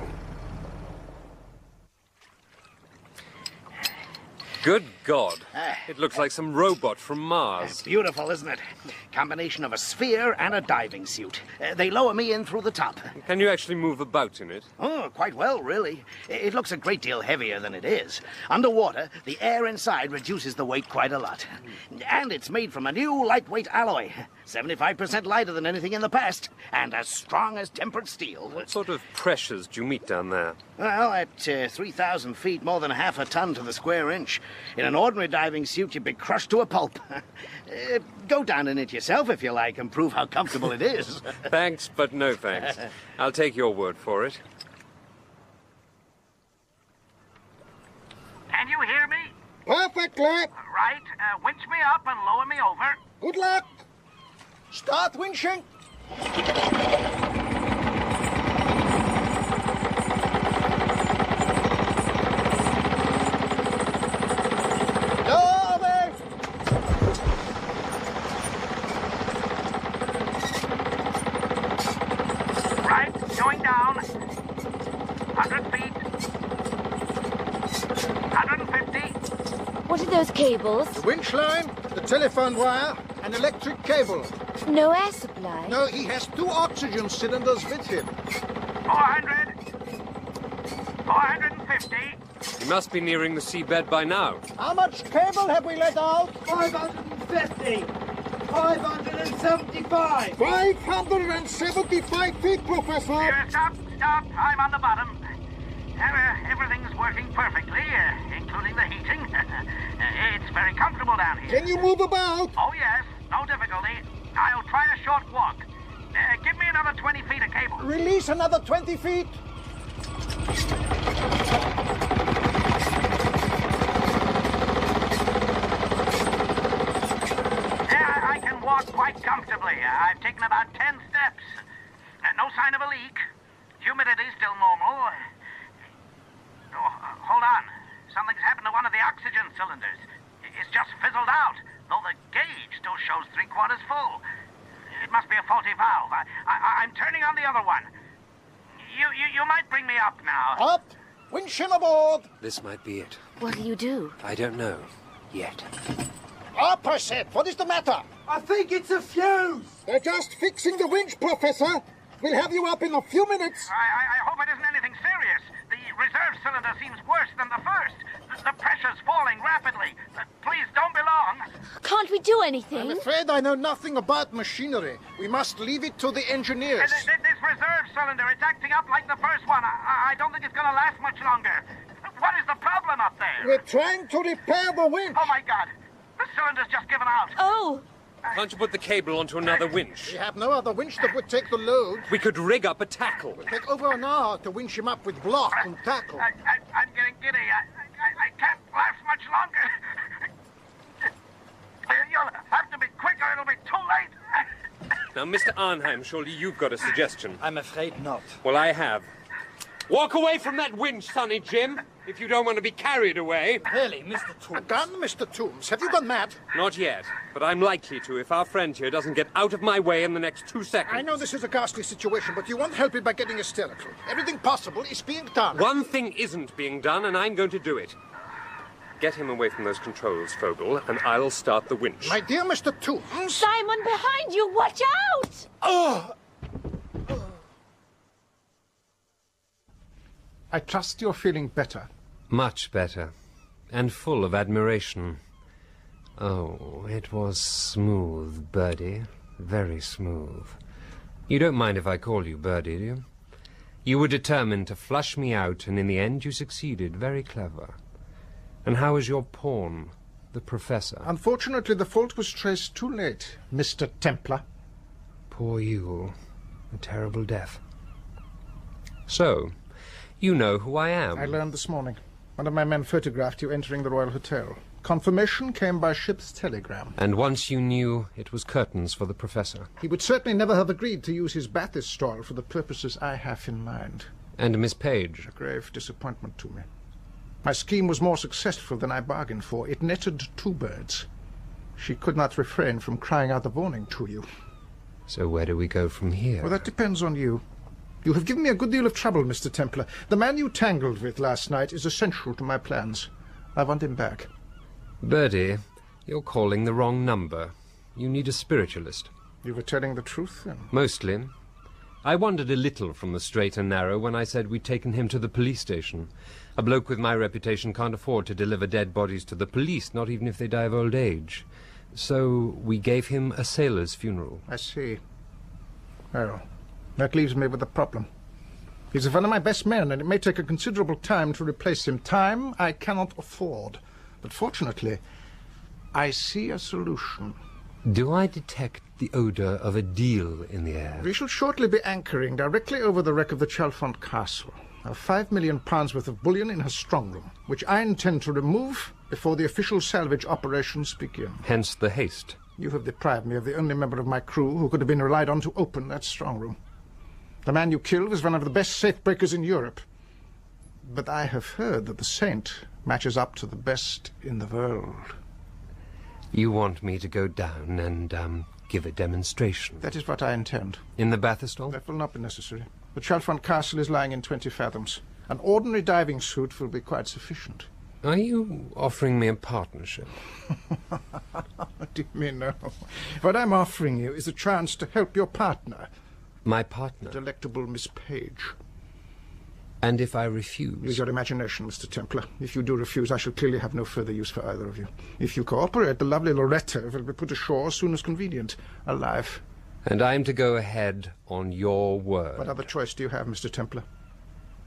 S2: Good God. It looks like some robot from Mars.
S5: It's beautiful, isn't it? Combination of a sphere and a diving suit. They lower me in through the top.
S2: Can you actually move about in it?
S5: Oh, quite well, really. It looks a great deal heavier than it is. Underwater, the air inside reduces the weight quite a lot. And it's made from a new lightweight alloy. 75% lighter than anything in the past. And as strong as tempered steel.
S2: What sort of pressures do you meet down there?
S5: Well, at 3,000 feet, more than half a ton to the square inch. In an ordinary diving suit, you'd be crushed to a pulp. Go down in it yourself, if you like, and prove how comfortable it is.
S2: Thanks, but no thanks. I'll take your word for it.
S14: Can you hear me?
S4: Perfectly.
S14: Right. Winch me up and lower me over.
S4: Good luck. Start winching.
S14: Going down. 100 feet. 150.
S3: What are those cables?
S4: The winch line, the telephone wire, and electric cable.
S3: No air supply?
S4: No, he has 2 oxygen cylinders with him.
S14: 400. 450.
S2: You must be nearing the seabed by now.
S4: How much cable have we let out?
S15: 550. 575.
S4: 575 feet, Professor.
S14: Stop. I'm on the bottom. Everything's working perfectly, including the heating. It's very comfortable down here.
S4: Can you move about?
S14: Oh, yes. No difficulty. I'll try a short walk. Give me another 20 feet of cable.
S4: Release another 20 feet.
S14: I can walk quite comfortably. I've taken about 10 steps. No sign of a leak. Humidity still normal. Hold on. Something's happened to one of the oxygen cylinders. It's just fizzled out, though the gauge still shows 3/4 full. It must be a faulty valve. I'm turning on the other one. You might bring me up now.
S4: Up! Windshield aboard!
S2: This might be it.
S3: What'll you do?
S2: I don't know. Yet.
S4: Up, I said. What is the matter?
S15: I think it's a fuse.
S4: They're just fixing the winch, Professor. We'll have you up in a few minutes.
S14: I hope it isn't anything serious. The reserve cylinder seems worse than the first. The pressure's falling rapidly. Please don't be long.
S3: Can't we do anything?
S4: I'm afraid I know nothing about machinery. We must leave it to the engineers.
S14: This reserve cylinder, it's acting up like the first one. I don't think it's going to last much longer. What is the problem up there?
S4: We're trying to repair the winch.
S14: Oh, my God. The cylinder's just given out.
S3: Oh!
S2: Can't you put the cable onto another winch?
S4: We have no other winch that would take the load.
S2: We could rig up a tackle.
S4: It'll take over an hour to winch him up with block and tackle.
S14: I'm getting giddy. I can't last much longer. You'll have to be quicker. It'll be too late.
S2: Now, Mr. Arnheim, surely you've got a suggestion.
S12: I'm afraid not.
S2: Well, I have. Walk away from that winch, Sonny Jim, if you don't want to be carried away.
S12: Really, Mr. Toombs?
S4: A gun, Mr. Toombs? Have you gone mad?
S2: Not yet, but I'm likely to if our friend here doesn't get out of my way in the next 2 seconds.
S4: I know this is a ghastly situation, but you won't help it by getting hysterical. Everything possible is being done.
S2: One thing isn't being done, and I'm going to do it. Get him away from those controls, Vogel, and I'll start the winch.
S4: My dear Mr. Toombs...
S3: Simon, behind you! Watch out!
S4: Oh! I trust you're feeling better.
S2: Much better. And full of admiration. Oh, it was smooth, Birdie. Very smooth. You don't mind if I call you Birdie, do you? You were determined to flush me out, and in the end you succeeded. Very clever. And how is your pawn, the Professor?
S4: Unfortunately, the fault was traced too late, Mr. Templar.
S2: Poor you. A terrible death. So, you know who I am.
S4: I learned this morning. One of my men photographed you entering the Royal Hotel. Confirmation came by ship's telegram.
S2: And once you knew it was curtains for the Professor.
S4: He would certainly never have agreed to use his bathyscape for the purposes I have in mind.
S2: And Miss Page?
S4: A grave disappointment to me. My scheme was more successful than I bargained for. It netted 2 birds. She could not refrain from crying out the warning to you.
S2: So where do we go from here?
S4: Well, that depends on you. You have given me a good deal of trouble, Mr. Templar. The man you tangled with last night is essential to my plans. I want him back.
S2: Birdie, you're calling the wrong number. You need a spiritualist.
S4: You were telling the truth, then?
S2: Mostly. I wandered a little from the straight and narrow when I said we'd taken him to the police station. A bloke with my reputation can't afford to deliver dead bodies to the police, not even if they die of old age. So we gave him a sailor's funeral.
S4: I see. Well, that leaves me with a problem. He's one of my best men, and it may take a considerable time to replace him. Time I cannot afford. But fortunately, I see a solution.
S2: Do I detect the odour of a deal in the air?
S4: We shall shortly be anchoring directly over the wreck of the Chalfont Castle. Of £5 million worth of bullion in her strongroom, which I intend to remove before the official salvage operations begin.
S2: Hence the haste.
S4: You have deprived me of the only member of my crew who could have been relied on to open that strongroom. The man you killed was one of the best safe-breakers in Europe. But I have heard that the Saint matches up to the best in the world.
S2: You want me to go down and, give a demonstration?
S4: That is what I intend.
S2: In the bathyscape?
S4: That will not be necessary. The Chalfont Castle is lying in 20 fathoms. An ordinary diving suit will be quite sufficient.
S2: Are you offering me a partnership?
S4: What do you mean, no? What I'm offering you is a chance to help your partner.
S2: My partner?
S4: Delectable Miss Page.
S2: And if I refuse?
S4: Use your imagination, Mr. Templar. If you do refuse, I shall clearly have no further use for either of you. If you cooperate, the lovely Loretta will be put ashore as soon as convenient, alive.
S2: And I'm to go ahead on your word.
S4: What other choice do you have, Mr. Templar?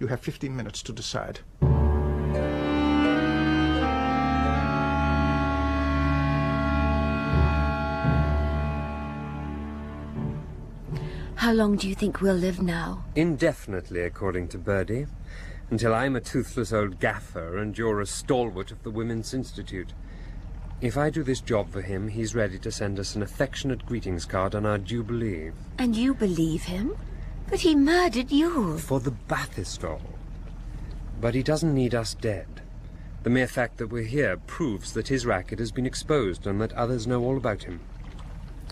S4: You have 15 minutes to decide.
S3: How long do you think we'll live now?
S2: Indefinitely, according to Birdie. Until I'm a toothless old gaffer and you're a stalwart of the Women's Institute. If I do this job for him, he's ready to send us an affectionate greetings card on our Jubilee.
S3: And you believe him? But he murdered you.
S2: For the bathyscape. But he doesn't need us dead. The mere fact that we're here proves that his racket has been exposed and that others know all about him.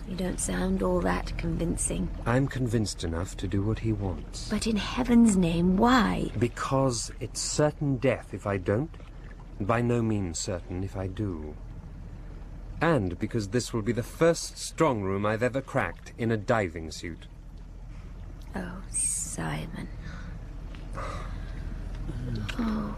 S3: You don't sound all that convincing.
S2: I'm convinced enough to do what he wants.
S3: But in heaven's name, why?
S2: Because it's certain death if I don't, and by no means certain if I do. And because this will be the first strong room I've ever cracked in a diving suit.
S3: Oh, Simon. Oh.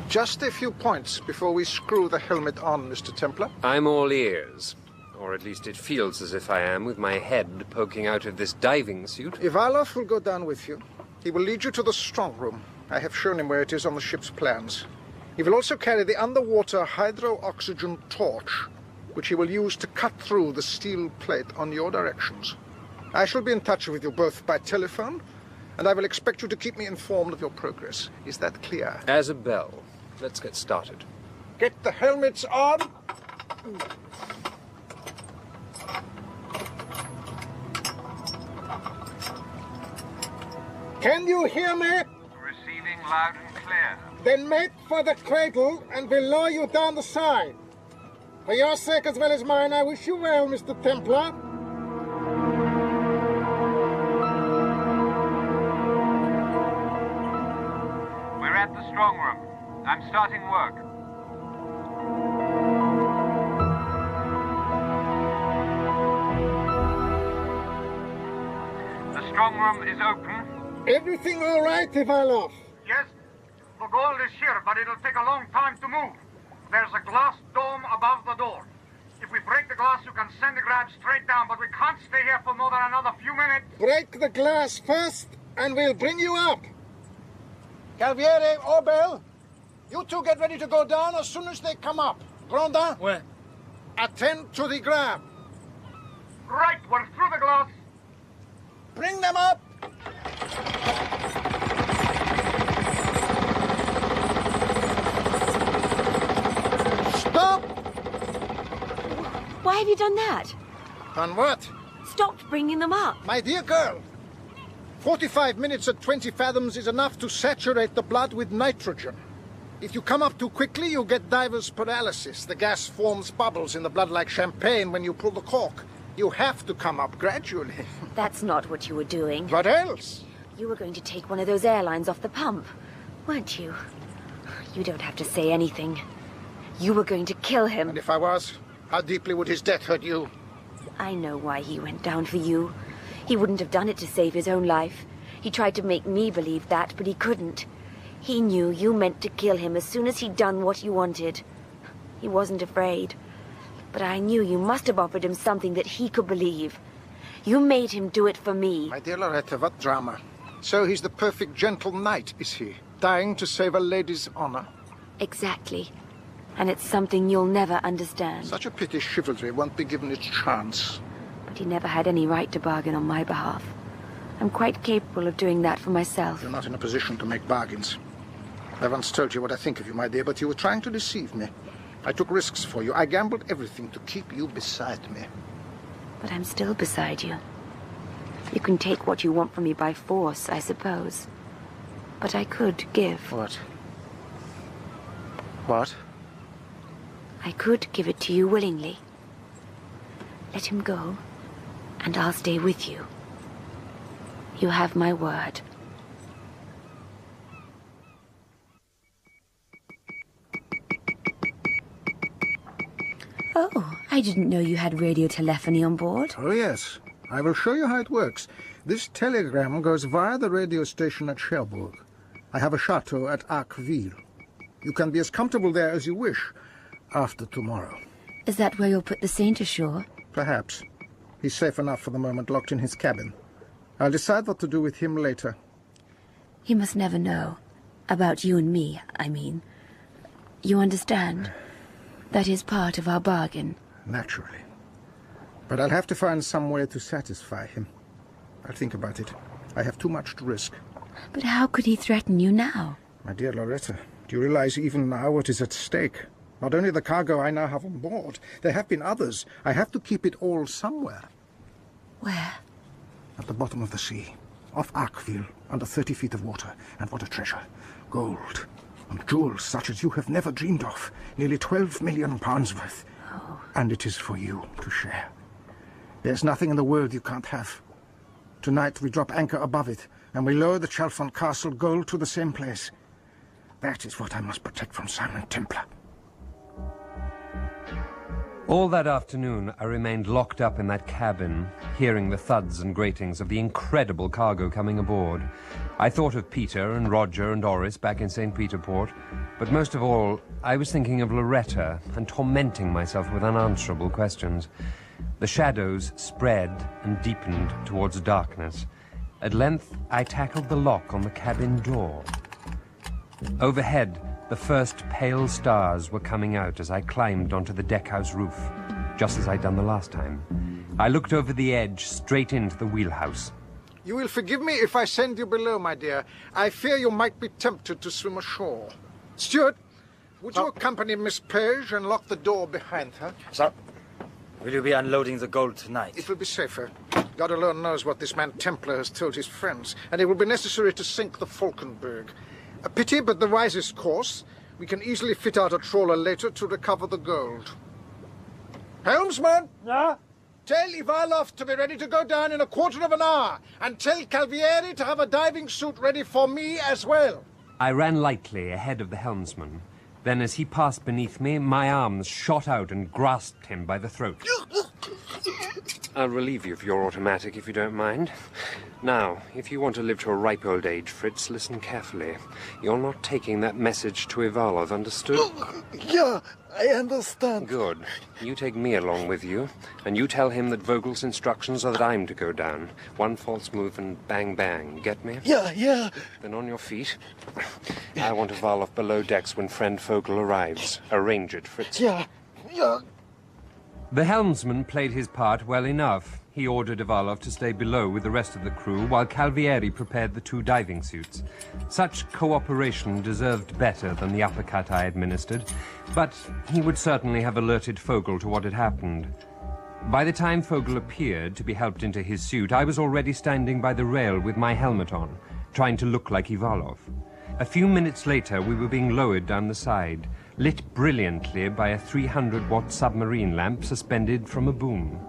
S4: Just a few points before we screw the helmet on, Mr. Templar.
S2: I'm all ears. Or at least it feels as if I am, with my head poking out of this diving suit.
S4: Ivalov will go down with you. He will lead you to the strong room. I have shown him where it is on the ship's plans. He will also carry the underwater hydro-oxygen torch, which he will use to cut through the steel plate on your directions. I shall be in touch with you both by telephone, and I will expect you to keep me informed of your progress. Is that clear?
S2: As a bell. Let's get started.
S4: Get the helmets on. Can you hear me?
S8: Receiving loud and clear.
S4: Then make for the cradle and we'll lower you down the side. For your sake as well as mine, I wish you well, Mr. Templar.
S8: We're at the strong room. I'm starting work. The strong room is open.
S4: Everything all right, Ivalov?
S14: Yes, the gold is here, but it'll take a long time to move. There's a glass dome above the door. If we break the glass, you can send the grab straight down, but we can't stay here for more than another few minutes.
S4: Break the glass first, and we'll bring you up. Calviere, Obel, you two get ready to go down as soon as they come up. Grondin?
S12: Ouais.
S4: Attend to the grab.
S14: Right, we're through the glass.
S4: Bring them up. Stop!
S3: Why have you done that?
S4: Done what?
S3: Stopped bringing them up.
S4: My dear girl, 45 minutes at 20 fathoms is enough to saturate the blood with nitrogen. If you come up too quickly, you'll get diver's paralysis. The gas forms bubbles in the blood like champagne when you pull the cork. You have to come up gradually.
S3: That's not what you were doing.
S4: What else?
S3: You were going to take one of those airlines off the pump, weren't you? You don't have to say anything. You were going to kill him.
S4: And if I was, how deeply would his death hurt you?
S3: I know why he went down for you. He wouldn't have done it to save his own life. He tried to make me believe that, but he couldn't. He knew you meant to kill him as soon as he'd done what you wanted. He wasn't afraid. But I knew you must have offered him something that he could believe. You made him do it for me.
S4: My dear Loretta, what drama. So he's the perfect gentle knight, is he? Dying to save a lady's honor?
S3: Exactly. And it's something you'll never understand.
S4: Such a pity chivalry won't be given its chance.
S3: But he never had any right to bargain on my behalf. I'm quite capable of doing that for myself.
S4: You're not in a position to make bargains. I once told you what I think of you, my dear, but you were trying to deceive me. I took risks for you. I gambled everything to keep you beside me.
S3: But I'm still beside you. You can take what you want from me by force, I suppose. But I could give.
S4: What? What?
S3: I could give it to you willingly. Let him go, and I'll stay with you. You have my word. Oh, I didn't know you had radio telephony on board.
S4: Oh, yes. I will show you how it works. This telegram goes via the radio station at Cherbourg. I have a chateau at Arqueville. You can be as comfortable there as you wish after tomorrow.
S3: Is that where you'll put the Saint ashore?
S4: Perhaps. He's safe enough for the moment, locked in his cabin. I'll decide what to do with him later.
S3: He must never know. About you and me, I mean. You understand? That is part of our bargain.
S4: Naturally. But I'll have to find some way to satisfy him. I'll think about it. I have too much to risk.
S3: But how could he threaten you now?
S4: My dear Loretta, do you realize even now what is at stake? Not only the cargo I now have on board, there have been others. I have to keep it all somewhere.
S3: Where?
S4: At the bottom of the sea. Off Arqueville, under 30 feet of water. And what a treasure. Gold. And jewels such as you have never dreamed of. Nearly 12 million pounds worth.
S3: Oh.
S4: And it is for you to share. There's nothing in the world you can't have. Tonight we drop anchor above it, and we lower the Chalfont Castle gold to the same place. That is what I must protect from Simon Templar.
S2: All that afternoon, I remained locked up in that cabin, hearing the thuds and gratings of the incredible cargo coming aboard. I thought of Peter and Roger and Oris back in St. Peter Port, but most of all, I was thinking of Loretta and tormenting myself with unanswerable questions. The shadows spread and deepened towards darkness. At length, I tackled the lock on the cabin door. Overhead, the first pale stars were coming out as I climbed onto the deckhouse roof, just as I'd done the last time. I looked over the edge, straight into the wheelhouse.
S4: You will forgive me if I send you below, my dear. I fear you might be tempted to swim ashore. Steward, would you accompany Miss Page and lock the door behind her?
S12: Sir, will you be unloading the gold tonight?
S4: It will be safer. God alone knows what this man Templar has told his friends, and it will be necessary to sink the Falkenberg. A pity, but the wisest course. We can easily fit out a trawler later to recover the gold. Helmsman!
S15: Yeah?
S4: Tell Ivalov to be ready to go down in a quarter of an hour, and tell Calvieri to have a diving suit ready for me as well.
S2: I ran lightly ahead of the helmsman. Then, as he passed beneath me, my arms shot out and grasped him by the throat. I'll relieve you of your automatic, if you don't mind. Now, if you want to live to a ripe old age, Fritz, listen carefully. You're not taking that message to Ivalov, understood?
S15: Yeah, I understand.
S2: Good. You take me along with you, and you tell him that Vogel's instructions are that I'm to go down. One false move and bang, bang. Get me?
S15: Yeah.
S2: Then on your feet. I want Ivalov below decks when friend Vogel arrives. Arrange it, Fritz.
S15: Yeah.
S2: The helmsman played his part well enough. He ordered Ivalov to stay below with the rest of the crew, while Calvieri prepared the 2 diving suits. Such cooperation deserved better than the uppercut I administered, but he would certainly have alerted Vogel to what had happened. By the time Vogel appeared to be helped into his suit, I was already standing by the rail with my helmet on, trying to look like Ivalov. A few minutes later, we were being lowered down the side, lit brilliantly by a 300-watt submarine lamp suspended from a boom.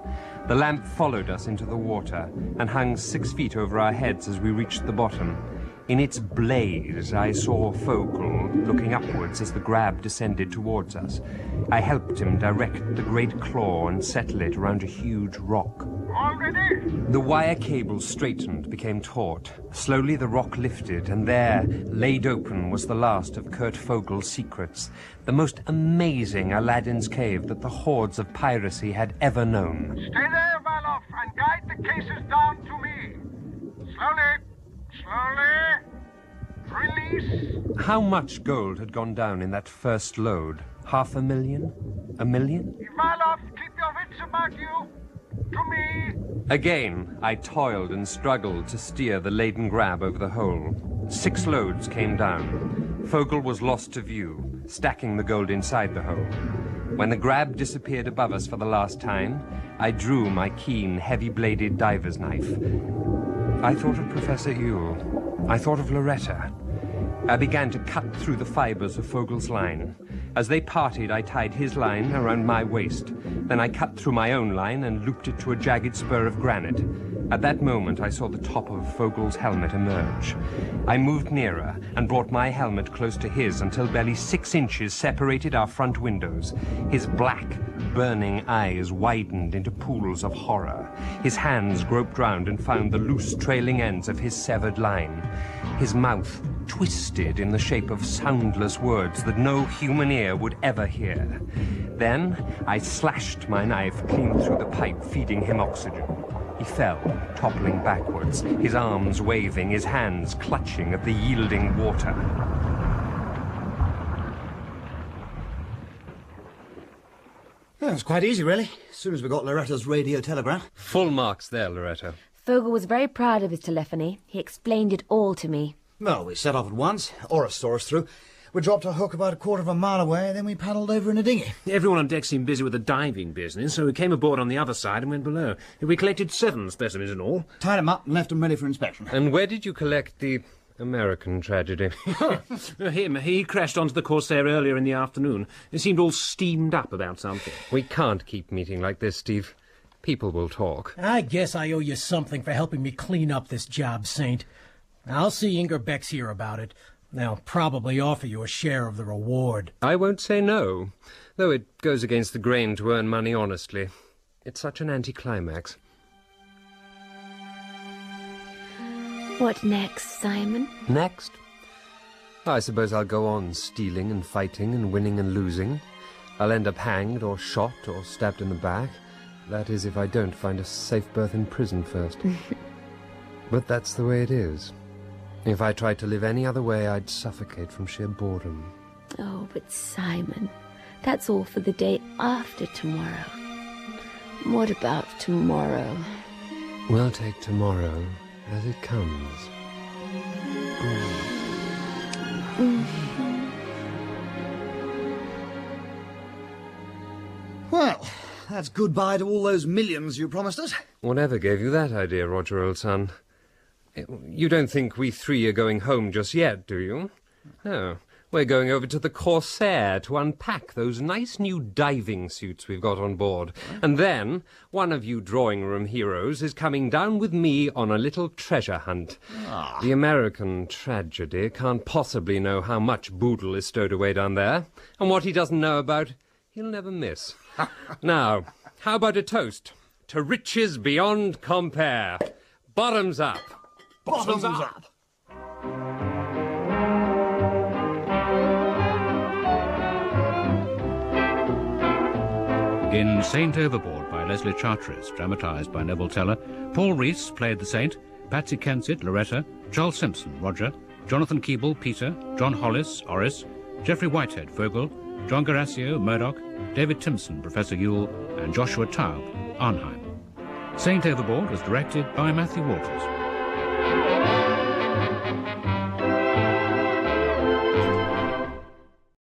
S2: The lamp followed us into the water and hung 6 feet over our heads as we reached the bottom. In its blaze, I saw Vogel looking upwards as the grab descended towards us. I helped him direct the great claw and settle it around a huge rock.
S14: All ready?
S2: The wire cable straightened, became taut. Slowly the rock lifted, and there, laid open, was the last of Kurt Vogel's secrets. The most amazing Aladdin's cave that the hordes of piracy had ever known.
S14: Stay there, Valoff, and guide the cases down to me. Slowly. Release.
S2: How much gold had gone down in that first load? 500,000? 1 million?
S14: Ivalov, keep your wits about you. To me.
S2: Again, I toiled and struggled to steer the laden grab over the hole. 6 loads came down. Vogel was lost to view, stacking the gold inside the hole. When the grab disappeared above us for the last time, I drew my keen, heavy-bladed diver's knife. I thought of Professor Ewell. I thought of Loretta. I began to cut through the fibers of Vogel's line. As they parted, I tied his line around my waist. Then I cut through my own line and looped it to a jagged spur of granite. At that moment, I saw the top of Vogel's helmet emerge. I moved nearer and brought my helmet close to his until barely 6 inches separated our front windows. His black, burning eyes widened into pools of horror. His hands groped round and found the loose, trailing ends of his severed line. His mouth twisted in the shape of soundless words that no human ear would ever hear. Then I slashed my knife clean through the pipe, feeding him oxygen. He fell, toppling backwards, his arms waving, his hands clutching at the yielding water.
S6: Well, it was quite easy, really, as soon as we got Loretta's radio telegram.
S2: Full marks there, Loretta.
S3: Vogel was very proud of his telephony. He explained it all to me.
S6: Well, we set off at once. Horace saw us through. We dropped our hook about a quarter of a mile away, then we paddled over in a dinghy.
S7: Everyone on deck seemed busy with the diving business, so we came aboard on the other side and went below. We collected 7 specimens in all.
S6: Tied them up and left them ready for inspection.
S2: And where did you collect the American tragedy?
S7: Him. He crashed onto the Corsair earlier in the afternoon. He seemed all steamed up about something.
S2: We can't keep meeting like this, Steve. People will talk.
S9: I guess I owe you something for helping me clean up this job, Saint. I'll see Inger Beck's here about it. They'll probably offer you a share of the reward.
S2: I won't say no, though it goes against the grain to earn money honestly. It's such an anticlimax.
S3: What next, Simon?
S2: Next? I suppose I'll go on stealing and fighting and winning and losing. I'll end up hanged or shot or stabbed in the back. That is, if I don't find a safe berth in prison first. But that's the way it is. If I tried to live any other way, I'd suffocate from sheer boredom.
S3: Oh, but Simon, that's all for the day after tomorrow. What about tomorrow?
S2: We'll take tomorrow as it comes.
S6: Well, that's goodbye to all those millions you promised us.
S2: Whatever gave you that idea, Roger, old son? You don't think we 3 are going home just yet, do you? No. We're going over to the Corsair to unpack those nice new diving suits we've got on board. And then one of you drawing-room heroes is coming down with me on a little treasure hunt. The American tragedy can't possibly know how much boodle is stowed away down there. And what he doesn't know about, he'll never miss. Now, how about a toast? To riches beyond compare. Bottoms up.
S6: Bottoms up.
S1: In Saint Overboard by Leslie Charteris, dramatised by Neville Teller, Paul Rees played the Saint, Patsy Kensit, Loretta, Charles Simpson, Roger, Jonathan Keeble, Peter, John Hollis, Horace, Geoffrey Whitehead, Vogel, John Garasio, Murdoch, David Timpson, Professor Yule, and Joshua Taub, Arnheim. Saint Overboard was directed by Matthew Walters.